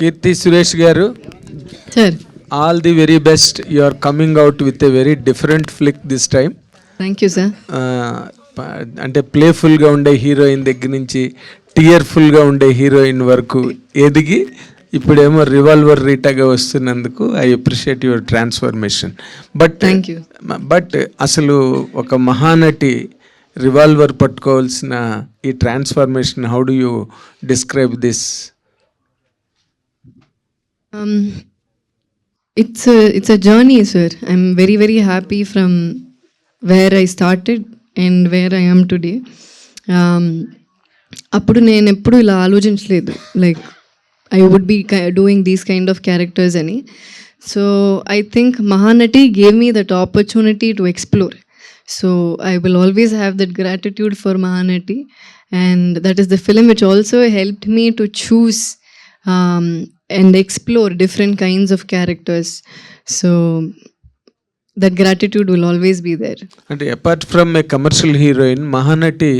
Keerthi Suresh garu, sir all the very best. You are coming out with a very different flick this time. Thank you sir. అంటే ప్లేఫుల్గా ఉండే heroine దగ్గర నుంచి టీయర్ఫుల్గా ఉండే heroine వరకు ఎదిగి ఇప్పుడేమో రివాల్వర్ రీటాగా వస్తున్నందుకు I appreciate your transformation. Thank you. But అసలు ఒక మహానటి రివాల్వర్ పట్టుకోవాల్సిన ఈ transformation, how do you describe this? It's a journey, sir. I'm very, very happy from where I started and where I am today. అప్పుడు నేను ఎప్పుడు ఇలా ఆలోచించలేదు, like I would be doing these kind of characters అని. So I think Mahanati gave me that opportunity to explore. So I will always have that gratitude for Mahanati, and that is the film which also helped me to choose and explore different kinds of characters. So that gratitude will always be there. అంటే apart from a commercial heroine, Mahanati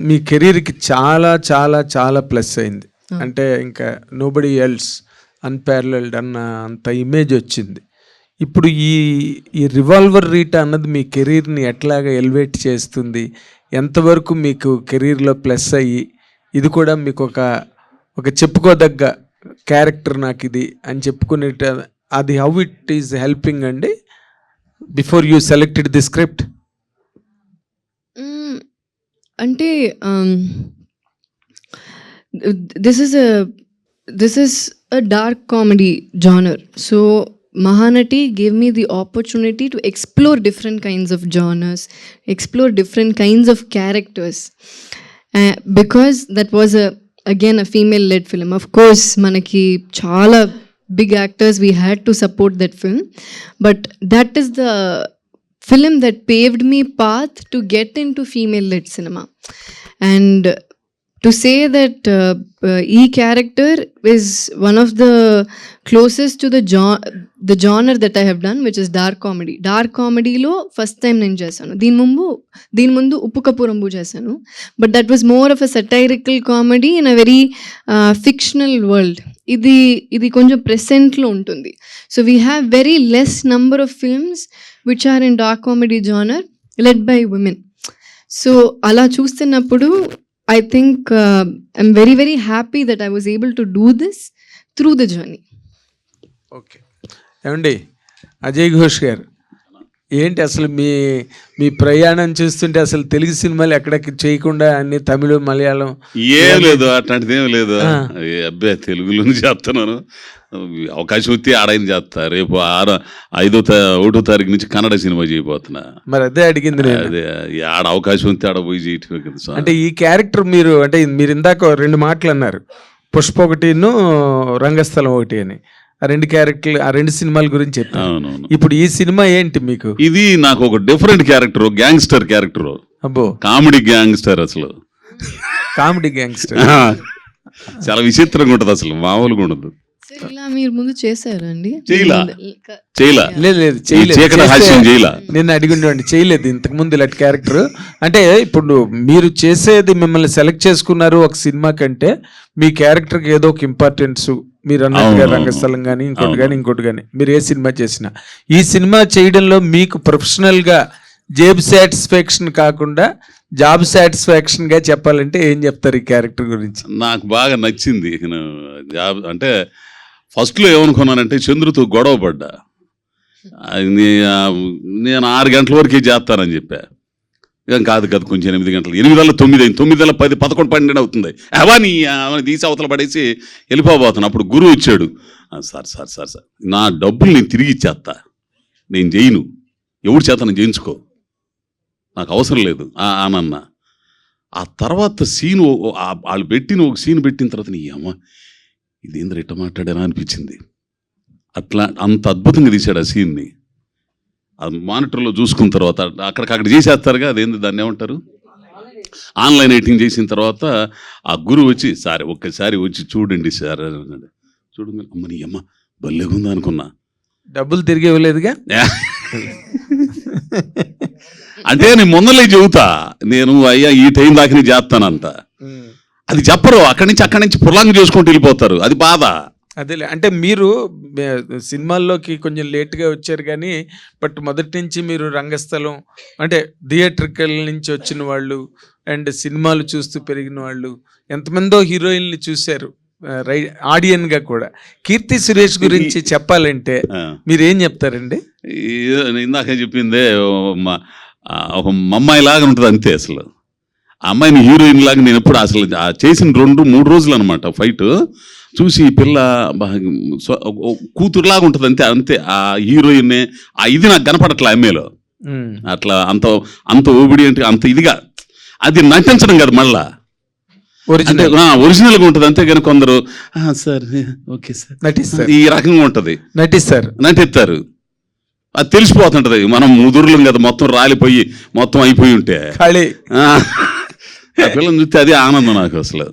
మీ కెరీర్కి చాలా చాలా చాలా plus అయింది. అంటే ఇంకా nobody else unparalleled అన్న అంత ఇమేజ్ వచ్చింది. ఇప్పుడు ఈ రివాల్వర్ రీటా అన్నది మీ కెరీర్ని ఎట్లాగా ఎలివేట్ చేస్తుంది? ఎంతవరకు మీకు కెరీర్లో ప్లస్ అయ్యి ఇది కూడా మీకు ఒక చెప్పుకోదగ్గ క్యారెక్టర్ నాకు ఇది అని చెప్పుకునే అది హౌ ఇట్ ఈస్ హెల్పింగ్ అండి before you selected the script? అంటే this is a dark comedy genre. So Mahanati gave me the opportunity to explore different kinds of genres, explore different kinds of characters, because that was again a female led film. Of course manaki chaala big actors, we had to support that film, but that is the film that paved me path to get into female led cinema. And to say that E character is one of the closest to the genre that I have done, which is dark comedy. Dark comedy lo first time నేను చేశాను. దీని ముందు ఉప్పు cup రంబు చేశాను, but that was more of a satirical comedy in a very fictional world. ఇది కొంచెం ప్రెసెంట్లో ఉంటుంది. So we have very less number of films which are in dark comedy genre led by women. So అలా చూస్తున్నప్పుడు I think I'm very, very happy that I was able to do this through the journey. Okay. ఏమండి అజయ్ ఘోష్ గారు, ఏంటి అసలు మీ ప్రయాణం చూస్తుంటే అసలు తెలుగు సినిమాలు ఎక్కడికి చేయకుండా అన్ని తమిళ, మలయాళం ఏం లేదు, అట్లాంటిది ఏం లేదు. అబ్బాయి తెలుగులోనే చేస్తున్నాను. అవకాశం వస్తే ఆడైంది చేస్తా. రేపు 1వ తారీఖు నుంచి కన్నడ సినిమా చేయబోతున్నా. మరి అదే అడిగింది నేను. అదే ఆడ అవకాశం వస్తే ఆడ పోయి చేయటమే కదా. అంటే ఈ క్యారెక్టర్ మీరు ఇందాక 2 మాటలు అన్నారు, పుష్ప 1 రంగస్థలం 1 అని. ఆ 2 క్యారెక్టర్లు, ఆ 2 సినిమాల గురించి చెప్పాను. ఇప్పుడు ఈ సినిమా ఏంటి మీకు? ఇది నాకు ఒక డిఫరెంట్ క్యారెక్టర్, గ్యాంగ్స్టర్ క్యారెక్టర్. అబ్బో, కామెడీ గ్యాంగ్స్టర్. అసలు కామెడీ గ్యాంగ్స్టర్ చాలా విచిత్రంగా ఉంటుంది, అసలు మామూలుగా ఉండదు. ఇలా మీరు ముందు చేశారండి? నేను అడిగిండి, చేయలేదు ఇంతకు ముందు ఇలాంటి క్యారెక్టర్. అంటే ఇప్పుడు మీరు చేసేది, మిమ్మల్ని సెలెక్ట్ చేసుకున్నారు ఒక సినిమా కంటే మీ క్యారెక్టర్కి ఏదో ఒక ఇంపార్టెన్స్, మీరు అన్నట్టుగా రంగస్థలం కానీ ఇంకోటి కానీ మీరు ఏ సినిమా చేసినా, ఈ సినిమా చేయడంలో మీకు ప్రొఫెషనల్గా జేబ్ సాటిస్ఫాక్షన్ కాకుండా జాబ్ సాటిస్ఫాక్షన్ గా చెప్పాలంటే ఏం చెప్తారు ఈ క్యారెక్టర్ గురించి? నాకు బాగా నచ్చింది. జాబ్ అంటే ఫస్ట్లో ఏమనుకున్నానంటే చంద్రుతో గొడవ పడ్డా, నేను 6 గంటల వరకే చేస్తానని చెప్పా. ఏం కాదు కొంచెం 8 గంటలు, 8 అయింది, 9 అయింది, 9, 10, 11, 12 అవుతుంది. అవన్నీ తీసి అవతల పడేసి వెళ్ళిపోబోతున్నాను. అప్పుడు గురువు వచ్చాడు. సార్ నా డబ్బులు నేను తిరిగి ఇచ్చేస్తా, నేను చేయను, ఎవరు చేత నేను చేయించుకో, నాకు అవసరం లేదు అనన్న. ఆ తర్వాత సీన్ వాళ్ళు పెట్టిన ఒక సీన్ పెట్టిన తర్వాత నీ అమ్మ ఇదేంద్ర ఇట్ట మాట్లాడానా అనిపించింది. అట్లా అంత అద్భుతంగా తీశాడు ఆ సీన్ని. అది మానిటర్లో చూసుకున్న తర్వాత అక్కడ చేసేస్తారుగా, అదేంది దాన్ని ఏమంటారు, ఆన్లైన్ ఎడిటింగ్ చేసిన తర్వాత ఆ గురువు వచ్చి ఒక్కసారి వచ్చి చూడండి సార్ అన్నాడు. చూడండి అమ్మ నీ అమ్మ భలేగుందా అనుకున్నా. డబ్బులు తిరిగి ఇవ్వలేదుగా అంటే నేను ముందలే చెబుతా, నేను అయ్యా ఈ టైం దాకా చేస్తానంట. అది చెప్పరు, అక్కడి నుంచి పుర్లాంగ్ చేసుకుంటూ వెళ్ళిపోతారు. అది బాధ. అదేలే, అంటే మీరు సినిమాల్లోకి కొంచెం లేట్గా వచ్చారు కానీ బట్ మొదటి నుంచి మీరు రంగస్థలం అంటే థియేట్రికల్ నుంచి వచ్చిన వాళ్ళు అండ్ సినిమాలు చూస్తూ పెరిగిన వాళ్ళు ఎంతమందో హీరోయిన్లు చూశారు ఆడియన్గా కూడా. కీర్తి సురేష్ గురించి చెప్పాలంటే మీరేం చెప్తారండి? ఇందాక చెప్పిందే ఒక అమ్మాయి లాగా ఉంటుంది అంతే. అసలు ఆ అమ్మాయిని హీరోయిన్ లాగా నేను ఎప్పుడు అసలు చేసిన 2-3 రోజులు అనమాట ఫైట్ చూసి ఈ పిల్ల కూతురులాగా ఉంటుంది అంతే అంతే. ఆ హీరోయిన్ ఇది నాకు కనపడట్లే అమ్మాయిలో. అట్లా అంత ఓబిడియంట్ అంత ఇదిగా అది నటించడం కదా, మళ్ళా ఒరిజినల్గా ఉంటుంది అంతే. కానీ కొందరు సార్ ఓకే సార్ నటిస్తారు, ఈ రకంగా ఉంటుంది, నటిస్తారు. అది తెలిసిపోతుంటది. మనం ముదురులం కదా, మొత్తం రాలిపోయి మొత్తం అయిపోయి ఉంటే ఆ పిల్లని చూస్తే అదే ఆనందం నాకు. అసలు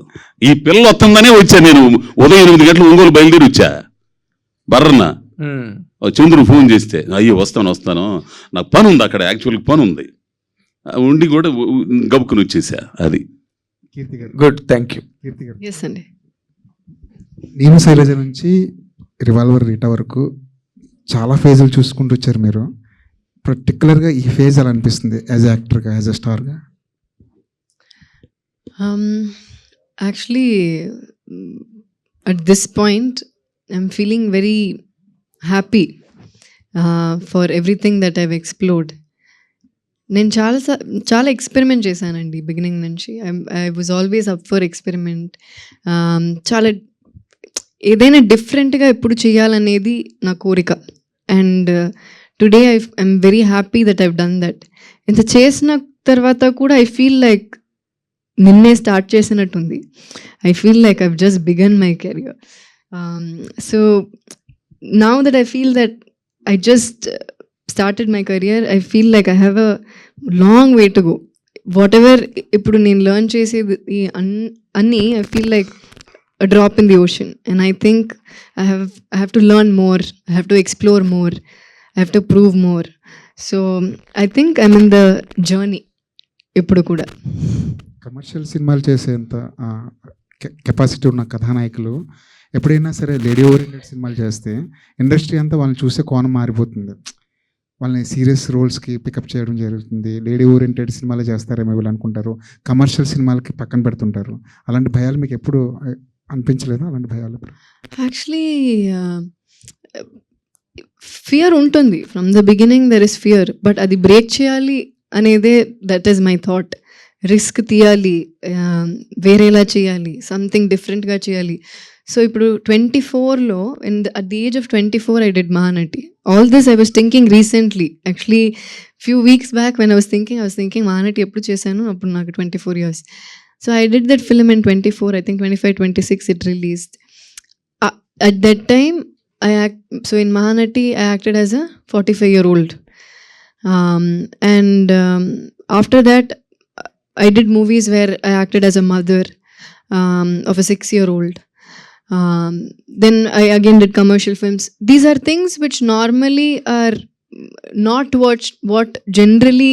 ఈ పిల్ల వస్తుందనే వచ్చా నేను. ఉదయం 8 గంటలు ఒంగోలు బయలుదేరి వచ్చా. బర్రన్న చంద్రుడు ఫోన్ చేస్తే అయ్యో వస్తాను నాకు పని ఉంది అక్కడ, యాక్చువల్గా పని ఉంది, ఉండి కూడా గబుక్కుని వచ్చేసా. అది గుడ్, థ్యాంక్ యూ. ఎస్ అండి. నేను శైలజ నుంచి రివాల్వర్ రీటా వరకు చాలా ఫేజులు చూసుకుంటూ వచ్చారు మీరు. పర్టికులర్గా ఈ ఫేజ్ ఎలా అనిపిస్తుంది యాజ్ యాక్టర్గా, యాజ్ అ స్టార్గా? Actually, at this point, I'm feeling very happy for everything that I've explored. నేను చాలా ఎక్స్పెరిమెంట్ చేశానండి బిగినింగ్ నుంచి. I was always up for experiment. చాలా ఏదైనా డిఫరెంట్గా ఎప్పుడు చేయాలనేది నా కోరిక. And today I'm very happy that I've done that. ఇంత చేసిన తర్వాత కూడా ఐ ఫీల్ లైక్ నిన్నే స్టార్ట్ చేసినట్టుంది. I feel like I've just begun my career. So now that I feel that I just started my career, I feel like I have a long way to go. Whatever ఇప్పుడు నేను learn చేసేది అన్నీ I feel like a drop in the ocean, and I think I have to learn more, I have to explore more, I have to prove more. So I think I'm in the journey ఇప్పుడు కూడా. Commercial సినిమాలు చేసేంత capacity ఉన్న కథానాయకులు ఎప్పుడైనా సరే lady oriented సినిమాలు చేస్తే industry అంతా వాళ్ళని చూసే కోణం మారిపోతుంది. వాళ్ళని సీరియస్ రోల్స్కి పికప్ చేయడం జరుగుతుంది. లేడీ ఓరియంటెడ్ సినిమాలు చేస్తారేమో వీళ్ళు అనుకుంటారు, కమర్షియల్ సినిమాలకి పక్కన పెడుతుంటారు. అలాంటి భయాలు మీకు ఎప్పుడు అనిపించలేదా? అలాంటి భయాలు యాక్చువల్లీ ఫియర్ ఉంటుంది. From the beginning there is fear, but అది బ్రేక్ చేయాలి అనేదే that is my thought. Risk తీయాలి, వేరేలా చేయాలి, సంథింగ్ డిఫరెంట్గా చేయాలి. సో ఇప్పుడు 24లో at the age of 24 I did Mahanati. All this I was thinking recently. Actually few weeks back when I was thinking Mahanati ఎప్పుడు చేశాను, అప్పుడు నాకు 24 years. So I did that film in 24, I think 25-26 it released. At that time so in Mahanati I acted as a 45-year-old. And after that I did movies where I acted as a mother of a 6-year-old. Then I again did commercial films. These are things which normally are not what generally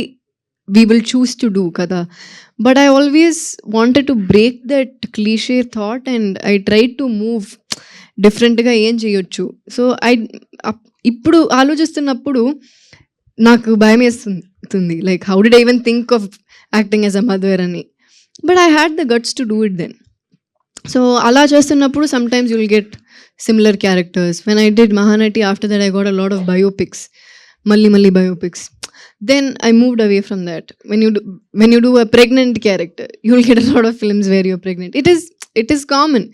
we will choose to do kada, but I always wanted to break that cliche thought and I tried to move different ga em cheyochu. So I ఇప్పుడు ఆలోచిస్తున్నప్పుడు నాకు భయం వేస్తుంది, like how did I even think of acting as a mother ani, but I had the guts to do it then. So అలా చేస్తున్నప్పుడు sometimes you will get similar characters. When I did Mahanati, after that I got a lot of biopics, malli biopics. Then I moved away from that. When you do a pregnant character, you will get a lot of films where you're pregnant. It is common,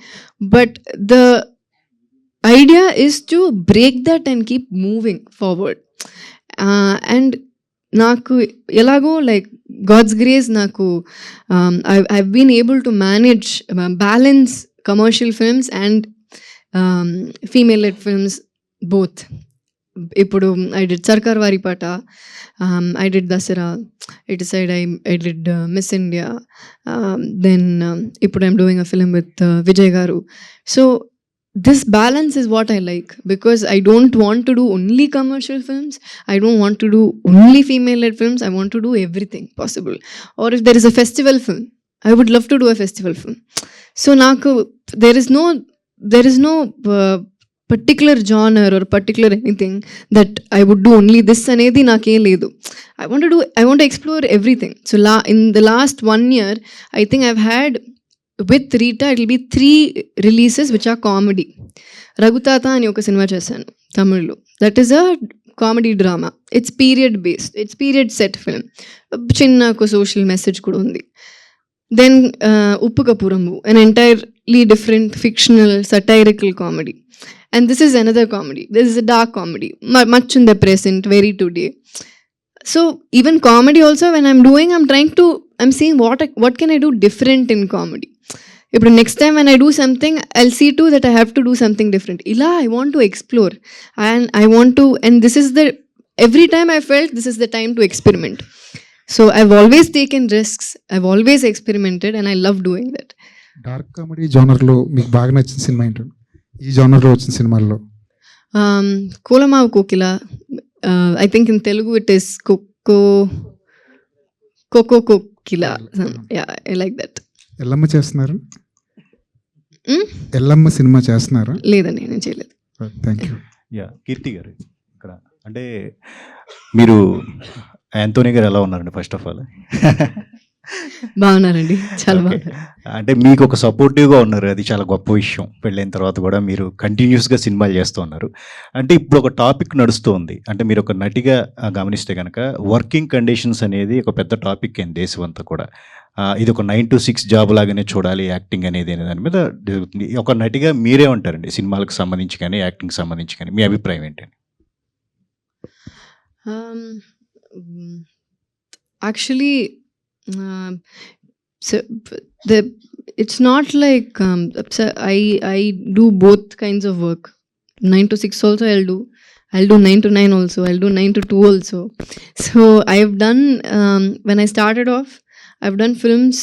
but the idea is to break that and keep moving forward. And నాకు ఎలాగో like god's grace నాకు I've been able to manage balance commercial films and female led films both. ఇప్పుడు I did Sarkar Vaari Paata, I did Dasara, ఇటు side I did Miss India, then ఇప్పుడు I'm doing a film with Vijay garu. So this balance is what I like, because I don't want to do only commercial films, I don't want to do only female led films, I want to do everything possible. Or if there is a festival film, I would love to do a festival film. So naku there is no particular genre or particular anything that I would do only this అనేది నాకేం లేదు. I want explore everything. So in the last 1 year I think I've had with Rita it will be 3 releases which are comedy. రఘుతాత అని ఒక cinema చేశాను తమిళ్లో. That is a comedy drama. It's period based, it's period set film. చిన్న ఒక social message కూడా ఉంది. Then ఉప్పు కపురంబు, an entirely different fictional satirical comedy. And this is another comedy. This is a dark comedy, much in the present, very today. So even comedy also when I'm doing, I'm saying what can I do different in comedy. ఇప్పుడు next time when I do something, I'll see too that I have to do something different. ఇలా I want to explore and and this is every time I felt this is the time to experiment. So I've always taken risks, I've always experimented and I love doing that. Dark comedy జోనర్లో మీకు బాగా నచ్చిన cinema ఏంటండి? ఈ జోనర్లో వచ్చిన సినిమాల్లో కోలమావు కోకిల, I think in Telugu it is Koko Kokila. Yeah, I like that. Yellamma చేస్తున్నారు? Yellamma cinema చేస్తున్నారా? లేదండి, నేను చేయలేదు. Thank you. యా, కీర్తి గారు ఇక్కడ అంటే మీరు యాంటోనీ గారు ఎలా ఉన్నారండి? ఫస్ట్ ఆఫ్ ఆల్ బాగున్నారండి, చాలా బాగున్నారు. అంటే మీకు ఒక సపోర్టివ్గా ఉన్నారు, అది చాలా గొప్ప విషయం. పెళ్ళైన తర్వాత కూడా మీరు కంటిన్యూస్గా సినిమాలు చేస్తూ ఉన్నారు. అంటే ఇప్పుడు ఒక టాపిక్ నడుస్తుంది, అంటే మీరు ఒక నటిగా గమనిస్తే కనుక వర్కింగ్ కండిషన్స్ అనేది ఒక పెద్ద టాపిక్ అయింది దేశం అంతా కూడా. ఇది ఒక 9 to 6 జాబ్ లాగానే చూడాలి యాక్టింగ్ అనేది అనే దాని మీద జరుగుతుంది. ఒక నటిగా మీరే ఉంటారండి సినిమాలకు సంబంధించి కానీ యాక్టింగ్ సంబంధించి కానీ, మీ అభిప్రాయం ఏంటండి? Actually, so it's not like so I do both kinds of work. 9 to 6 also I'll do 9 to 9 also, I'll do 9 to 2 also. So I've done when I started off, I've done films.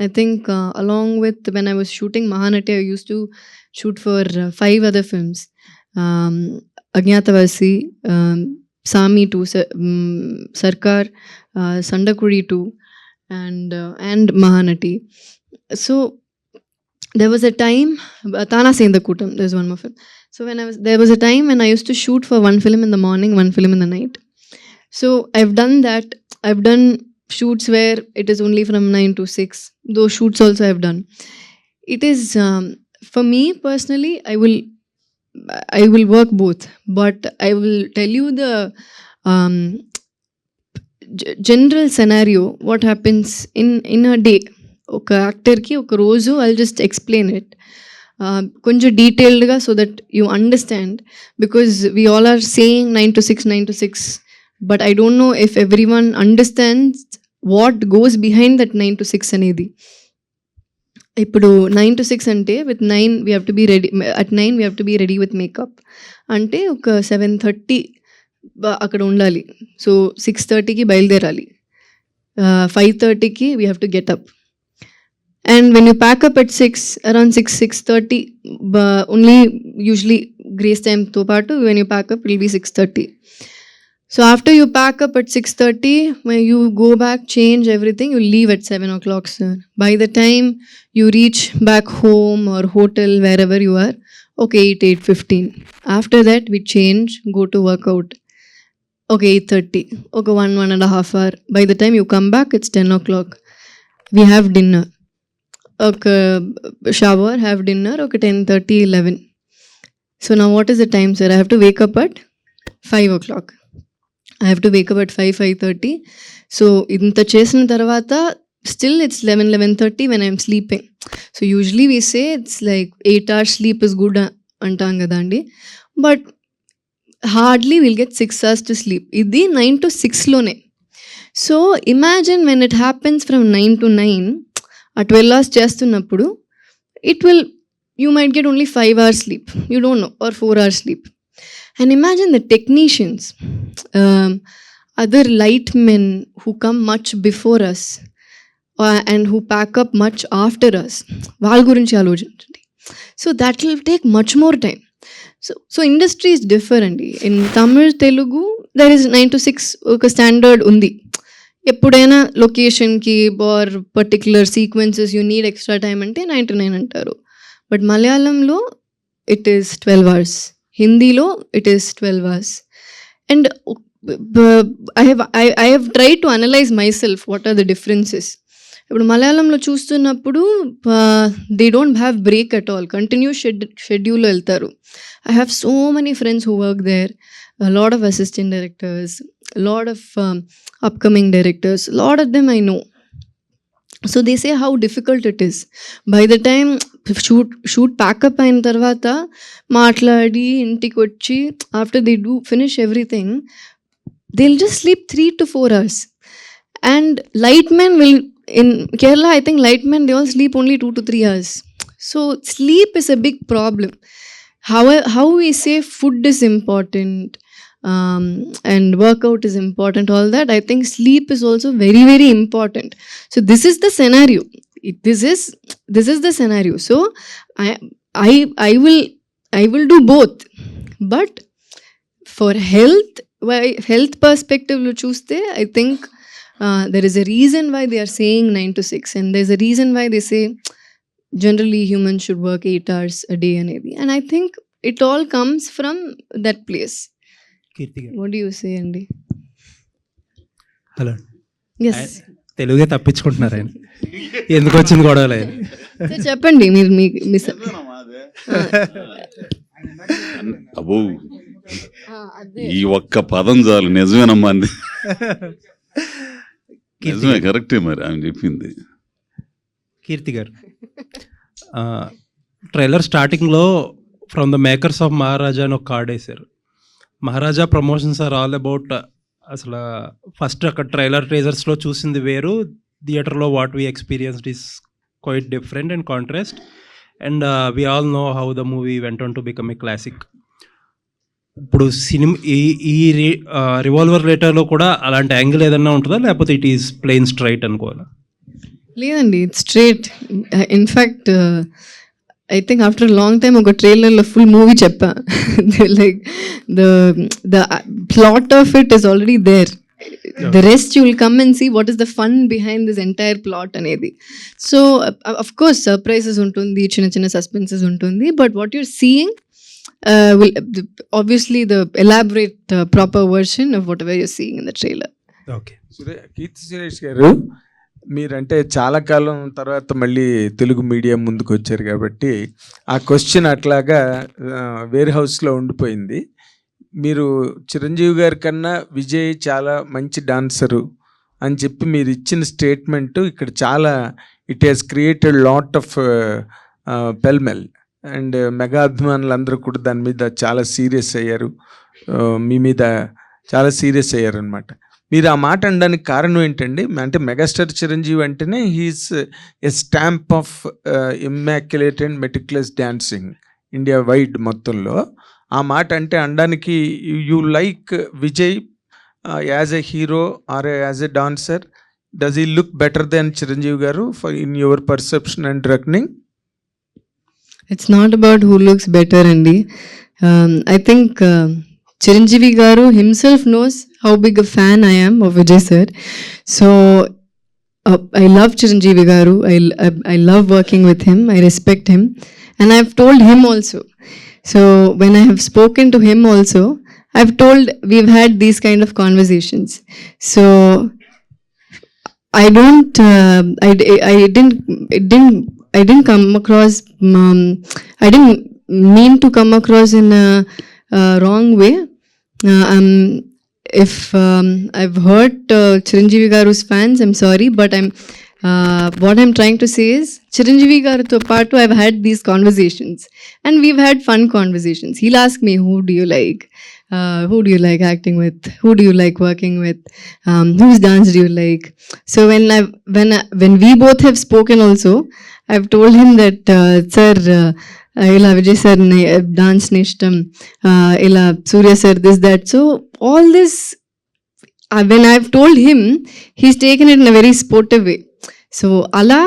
I think along with when I was shooting Mahanati, I used to shoot for 5 other films. Agnyatavasi, Sami 2, Sarkar, Sandakuri 2, and Mahanati. So there was a time, Tana Sendakutam, there's one more film. So there was a time when I used to shoot for 1 film in the morning, 1 film in the night. So I've done that. I've done shoots where it is only from 9 to 6. Those shoots also I've done. It is for me personally, I will work both, but I will tell you the general scenario, what happens in a day. ఒక యాక్టర్కి ఒక రోజు I'll just explain it కొంచెం డీటెయిల్డ్గా so that you understand, because we all are saying 9 to 6, 9 to 6, but I don't know if everyone understands what goes behind that 9 to 6 అనేది. ఇప్పుడు 9 to 6 అంటే with 9 we have to be ready, at 9 we have to be ready with makeup. అంటే ఒక 7:30 అక్కడ ఉండాలి. So 6:30కి బయలుదేరాలి, 5:30కి we have to get up. And when you pack up at 6, around 6:30, only usually grace time to part, when you pack up it will be 6:30. So after you pack up at 6:30, when you go back, change everything, you leave at 7 o'clock, sir. By the time you reach back home or hotel, wherever you are, okay, 8:15. After that, we change, go to workout. Okay, 8:30. Okay, 1.5 hour. By the time you come back, it's 10 o'clock. We have dinner. Okay, shower, have dinner. Okay, 10:30, 11. So now what is the time, sir? I have to wake up at 5 o'clock. I have to wake up at 5:30. So inta chesina tarvata still it's 11:30 when I'm sleeping. So usually we say it's like 8 hours sleep is good antam kadandi, but hardly we'll get 6 hours to sleep. Idi 9 to 6 lone. So imagine when it happens from 9 to 9, a 12 hours చేస్తున్నప్పుడు you might get only 5 hours sleep, you don't know, or 4 hours sleep. And imagine the technicians, other light men who come much before us and who pack up much after us. వాళ్ళ గురించి ఆలోచించండి. So that will take much more time. So industry is different. In Tamil, Telugu, there is 9 to 6 ఒక standard ఉంది. ఎప్పుడైనా లొకేషన్కి or particular sequences you need extra time అంటే 9 to 9 అంటారు. But మలయాళంలో it is 12 hours. Hindilo it is 12 hours. And I have tried to analyze myself what are the differences. ఇప్పుడు మలయాళంలో చూస్తున్నప్పుడు they don't have break at all, continuous షెడ్యూల్లో వెళ్తారు. I have so many friends who work there, lot of assistant directors, lot of upcoming directors, lot of them I know. So they say how difficult it is. By the time shoot pack up అయిన తర్వాత మాట్లాడి ఇంటికి వచ్చి after they do finish everything, they will just sleep 3 to 4 hours. And lightmen will, in Kerala I think lightmen they all sleep only 2 to 3 hours. So sleep is a big problem. How we say food is important, and workout is important, all that, I think sleep is also very very important. So this is the scenario. This is the scenario. So I will do both. But for health perspective lo chuste, I think there is a reason why they are saying 9 to 6, and there's a reason why they say generally humans should work 8 hours a day anedi. And I think it all comes from that place. కీర్తి గారు, What do you say, Andy? Hello. Yes. తెలుగే తప్పించుకుంటున్నారు ఆయన, ఎందుకు వచ్చింది గొడవలు ఆయన. So చెప్పండి మీరు మీ అబ్బో ఈ ఒక్క పదం చాలు, నిజమేనమ్మా అంది. నిజమే, కరెక్టే మరి ఆమె చెప్పింది. కీర్తి గారు, ట్రైలర్ స్టార్టింగ్లో ఫ్రమ్ ద మేకర్స్ ఆఫ్ మహారాజా అని ఒక కార్డ్ వేశారు. మహారాజా ప్రమోషన్స్ ఆర్ ఆల్ అబౌట్, అసలు ఫస్ట్ అక్కడ ట్రైలర్ ట్రేజర్స్లో చూసింది వేరు, థియేటర్లో what we experienced is quite different and contrast. And we all know how the movie went on to become a classic. ఇప్పుడు cinema ఈ రివాల్వర్ లెటర్లో కూడా అలాంటి యాంగిల్ ఏదన్నా ఉంటుందా, లేకపోతే ఇట్ ఈస్ ప్లెయిన్ స్ట్రైట్ అనుకోవాలా? లేదండి, it's straight. In fact I think after long time ఒక ట్రైలర్లో ఫుల్ మూవీ చెప్పా. Like the plot of it is already there. The rest you will come and see what is the fun behind this entire plot అనేది. So of course surprises ఉంటుంది, చిన్న చిన్న suspenses ఉంటుంది, but what you're seeing will obviously the elaborate proper version of whatever you're seeing in the trailer. Okay. Keerthy Suresh garu, మీరంటే చాలా కాలం తర్వాత మళ్ళీ Telugu medium ముందుకు వచ్చారు కాబట్టి ఆ క్వశ్చన్ అట్లాగా వేర్ హౌస్లో ఉండిపోయింది. మీరు చిరంజీవి గారి కన్నా విజయ్ చాలా మంచి డాన్సరు అని చెప్పి మీరు ఇచ్చిన స్టేట్మెంట్ ఇక్కడ చాలా it has created lot of pellmell, and mega అభిమానులు అందరూ కూడా దాని మీద చాలా సీరియస్ అయ్యారు, మీ మీద చాలా సీరియస్ అయ్యారు అనమాట. మీరు ఆ మాట అనడానికి కారణం ఏంటండి? అంటే మెగాస్టార్ చిరంజీవి అంటేనే he's a stamp of immaculate and meticulous dancing India wide మొత్తంలో. ఆ మాట అంటే అనడానికి you like Vijay as a hero or as a dancer? Does he look better than Chiranjeevi garu in your perception and reckoning? It's not about who looks better, Andy. I think Chiranjeevi Garu himself knows how big a fan I am of Vijay sir. So I love Chiranjeevi Garu. I love working with him. I respect him, and I've told him also. So when I have spoken to him also, I've told we've had these kind of conversations. So I didn't come across, I didn't mean to come across in a wrong way. If I've hurt Chiranjeevi Garu's fans, I'm sorry, but what I'm trying to say is Chiranjeevi Garu to part two, I've had these conversations and we've had fun conversations. He'll ask me, who do you like? Who do you like acting with? Who do you like working with? Whose dance do you like? So when we both have spoken also, I've told him that sir, ila Vijay sir dance nishtam, ila Surya sir this that. So all this, when I've told him, he's taken it in a very sportive way. So Allah,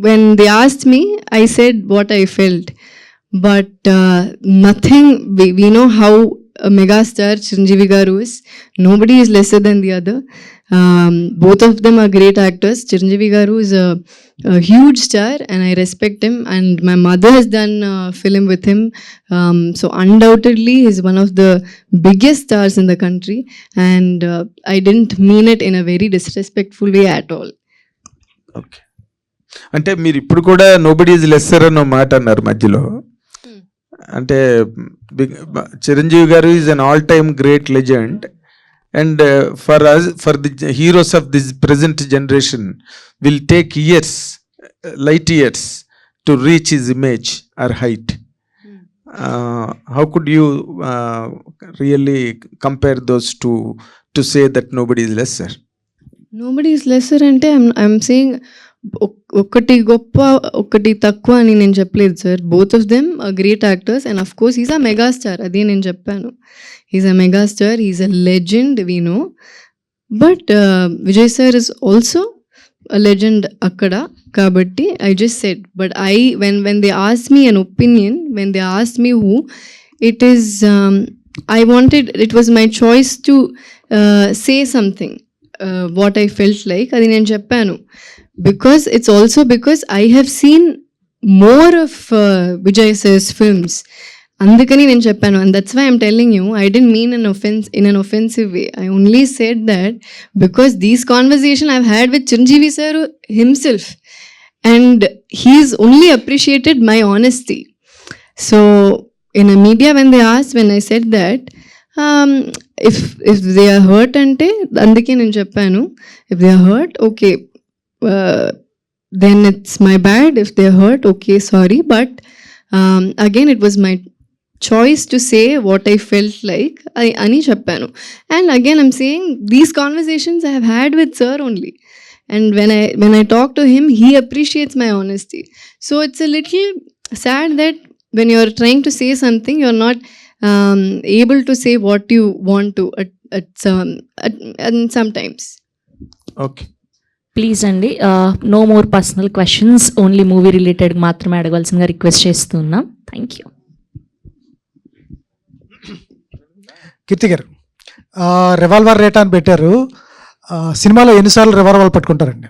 when they asked me, I said what I felt, but nothing. We know how a megastar Chiranjeevi Garu is. Nobody is lesser than the other. Both of them are great actors. Chiranjeevi Garu is a huge star and I respect him, and my mother has done a film with him. So undoubtedly he's one of the biggest stars in the country, and I didn't mean it in a very disrespectful way at all. Okay, అంటే మీరు ఇప్పుడు కూడా nobody is lesser అన్న మాట అన్నారు మధ్యలో. అంటే Chiranjeevi garu is an all time great legend, and for us, for the heroes of this present generation will take years, light years to reach his image or height. How could you really compare those to say that nobody is lesser? Nobody is lesser అంటే I'm saying ఒకటి గొప్ప ఒకటి తక్కువ అని నేను చెప్పలేదు sir. Both of them great actors and of course is a megastar, అదే నేను చెప్పాను. Is a megastar, is a legend, we know. But Vijay sir is also a legend akkada, kabatti I just said. But when they asked me an opinion, when they asked me who, it is it was my choice to say something, what I felt like adi nenu cheppanu, because it's also because I have seen more of Vijay sir's films. అందుకని నేను చెప్పాను, and that's why I'm telling you, I didn't mean in an offensive way. I only said that because these conversation I've had with Chiranjeevi sir himself, and he's only appreciated my honesty. So in a media when I said that, if they are hurt ante అందుకే నేను చెప్పాను, if they are hurt, okay, then it's my bad. If they are hurt, okay, sorry, but again it was my choice to say what I felt like ani cheppanu. And again I'm saying these conversations I have had with sir only, and when I talk to him, he appreciates my honesty. So it's a little sad that when you're trying to say something, you're not able to say what you want to at sometimes. Okay, please అండి, no more personal questions, only movie related మాత్రమే అడగవలసిందిగా request చేస్తున్నాం. Thank you. Keerthy garu, Revolver rate అని పెట్టారు. సినిమాలో ఎన్నిసార్లు revolver పట్టుకుంటారండి?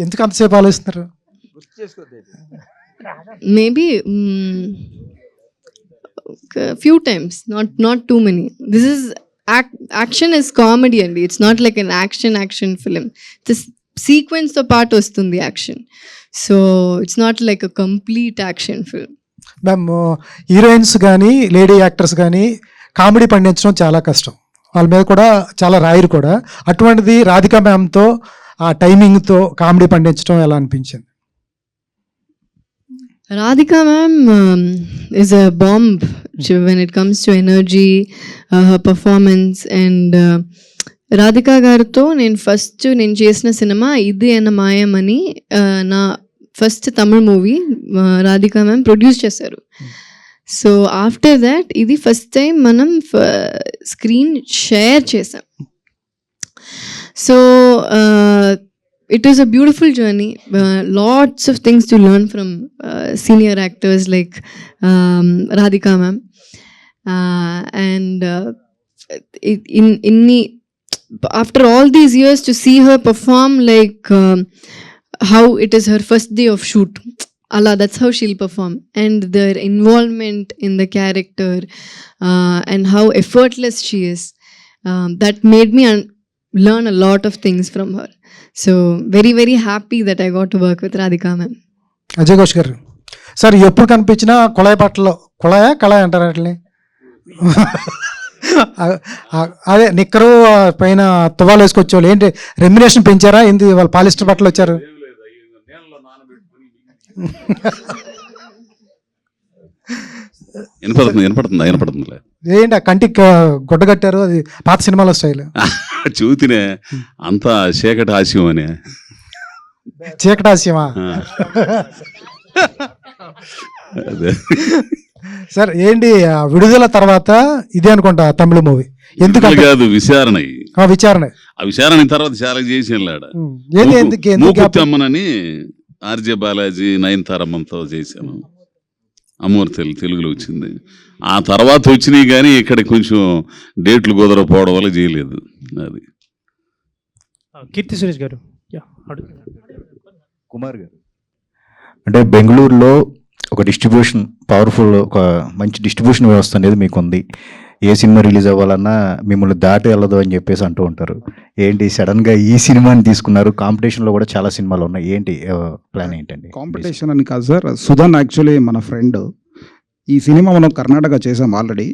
ఎందుకు అంతసేపు ఆలోచిస్తున్నారు? Maybe a few times, not too many. This is action is comedy and it's not like an action film. This sequence తో పాటు వస్తుంది action, so it's not like a complete action film. Ma'am, heroines కానీ lady actors కానీ comedy పండించడం చాలా కష్టం, వాళ్ళ మీద కూడా చాలా రాయరు కూడా. అటువంటిది రాధికా మ్యామ్తో ఆ టైమింగ్తో కామెడీ పండించడం ఎలా అనిపించింది? Radhika ma'am is a bomb when it comes to energy, her performance, and Radhika గారితో నేను చేసిన సినిమా ఇది అన్న మాయం అని నా first Tamil movie Radhika ma'am produce చేశారు. సో ఆఫ్టర్ దాట్ ఇది ఫస్ట్ టైం మనం స్క్రీన్ షేర్ చేసాం. So it was a beautiful journey, lots of things to learn from senior actors like Radhika ma'am, and after all these years to see her perform like how it is her first day of shoot, Allah, that's how she'll perform, and their involvement in the character and how effortless she is, that made me learn a lot of things from her. So very very happy that I got to work with Radhika ma'am. Ajay Ghosh గారు, sir ఎప్పుడు కనిపించినా కుళాయి బట్టలు, కళాయి అంటారు అట్లే, అదే నిక్కరు పైన తువాలు వేసుకొచ్చేవాళ్ళు. ఏంటి రెమ్యునేషన్ పెంచారా ఏంటి? వాళ్ళు పాలిస్టర్ బట్టలు వచ్చారు. వినపడుతుంది. ఏంటి ఆ కంటికి గుడ్డ కట్టారు, అది పాత సినిమాలో స్టైల్. చూతినే అంతా చీకటి హాస్యం అని. చీకటి హాస్యమా? అదే సార్ ఏంటి విడుదల తర్వాత ఇదే అనుకుంటా తమిళ మూవీ? ఎందుకు కాదు, విచారణ. ఆ విచారణ తర్వాత చాలా చేసి వెళ్ళాడు. మూకుత్తమ్మనని ఆర్జే బాలాజీ నయనతారమ్మంతో చేశాను. అమ్మవారి తెలుగులో వచ్చింది. ఆ తర్వాత వచ్చినాయి కానీ ఇక్కడ కొంచెం డేట్లు కుదరకపోవడం వల్ల చేయలేదు. అది కీర్తి సురేష్ గారు. కుమార్ గారు, అంటే బెంగళూరులో ఒక డిస్ట్రిబ్యూషన్ పవర్ఫుల్, ఒక మంచి డిస్ట్రిబ్యూషన్ వ్యవస్థ అనేది మీకు ఉంది. ఏ సినిమా రిలీజ్ అవ్వాలన్నా మిమ్మల్ని దాటి వెళ్ళదు అని చెప్పేసి అంటూ ఉంటారు. ఏంటి సడన్గా ఈ సినిమాని తీసుకున్నారు? కాంపిటీషన్లో కూడా చాలా సినిమాలు ఉన్నాయి, ఏంటి ప్లాన్ ఏంటండి? కాంపిటీషన్ అని కాదు సార్, సుధన్ యాక్చువల్లీ మన ఫ్రెండ్. ఈ సినిమా మనం కర్ణాటక చేసాం ఆల్రెడీ.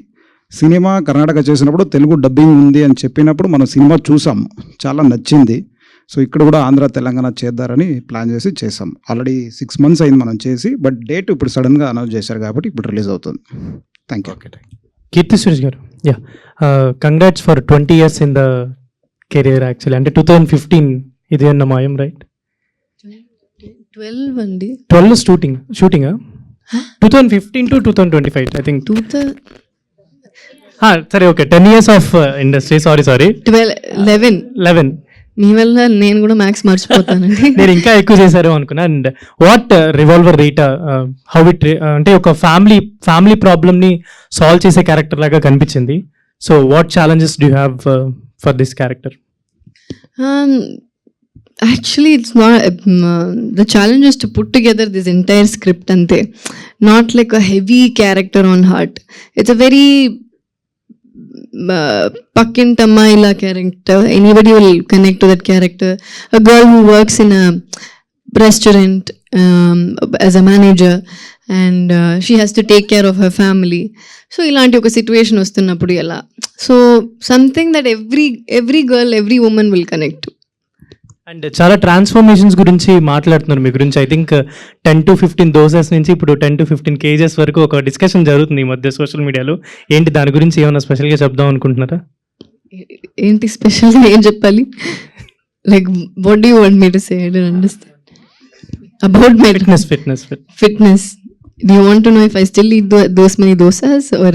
సినిమా కర్ణాటక చేసినప్పుడు తెలుగు డబ్బింగ్ ఉంది అని చెప్పినప్పుడు మనం సినిమా చూసాం, చాలా నచ్చింది. సో ఇక్కడ కూడా ఆంధ్ర తెలంగాణ చేద్దారని ప్లాన్ చేసి చేసాం. ఆల్రెడీ 6 months అయింది మనం చేసి, బట్ డేట్ ఇప్పుడు సడన్గా అనౌన్స్ చేశారు కాబట్టి ఇప్పుడు రిలీజ్ అవుతుంది. Thank you. కీర్తి సురేష్ గారు, congrats for 20 years in the career. Actually అంటే 2015 ఇది అన్న మాయం, రైట్? 12 అండి. 12 షూటింగ్ 2015 to 2025 ఐ థింక్. సరే, okay, 10 years of industry. Sorry 11 మీ వల్ల నేను కూడా మ్యాథ్స్ మర్చిపోతానండి. నేను ఇంకా ఎక్కువ చేశారు అనుకున్నా. And what revolver Rita, how it, అంటే ఒక ఫ్యామిలీ ప్రాబ్లమ్ ని సాల్వ్ చేసే క్యారెక్టర్ లాగా కనిపించింది. So what challenges do have for this character? Actually, it's not. The challenge is to put together this entire script ante. Not like a heavy character on heart. It's a very Pakkin Tamaila character. Anybody will connect to that character. A girl who works in a restaurant as a manager, and she has to take care of her family. So ilanti oka situation vastunnappudu ela. So something that every girl, every woman will connect to. And చాలా transformations గురించి మాట్లాడుతున్నారు మీ గురించి. I think 10 to 15 doses నుంచి ఇప్పుడు 10 to 15 kgs వరకు ఒక discussion జరుగుతుంది ఈ మధ్య సోషల్ మీడియాలో. ఏంటి దాని గురించి ఏమైనా స్పెషల్గా చెప్దాం అనుకుంటున్నారా? ఏంటి స్పెషల్గా ఏం చెప్పాలి? Like what do you want me to say? I don't understand about my fitness. Do you want to know if I still eat those many dosas, or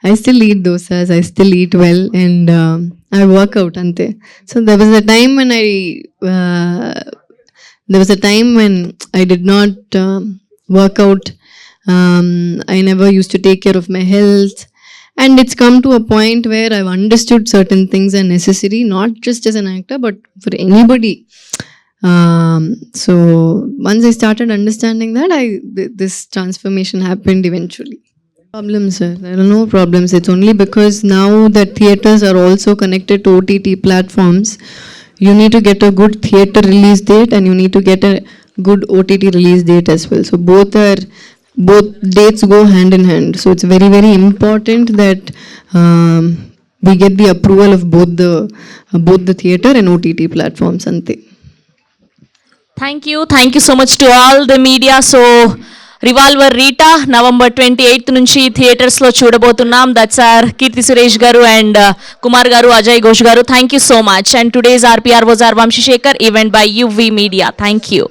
I still eat dosas, I still eat well, and I work out ante. So there was a time when I did not work out. I never used to take care of my health, and it's come to a point where I've understood certain things are necessary, not just as an actor but for anybody. So once I started understanding that, this transformation happened eventually. Problems, sir, there are no problems. It's only because now that theaters are also connected to OTT platforms, you need to get a good theater release date and you need to get a good OTT release date as well. So both dates go hand in hand. So it's very, very important that we get the approval of both the theater and OTT platforms. Ante. Thank you so much to all the media. So revolver Rita November 28th నుంచి థియేటర్స్లో చూడబోతున్నాం. That's our కీర్తి సురేష్ గారు and Kumar గారు, అజయ్ ఘోష్ గారు. Thank you so much. And today's RPR was our Vamshi Shekhar, event by UV Media. Thank you.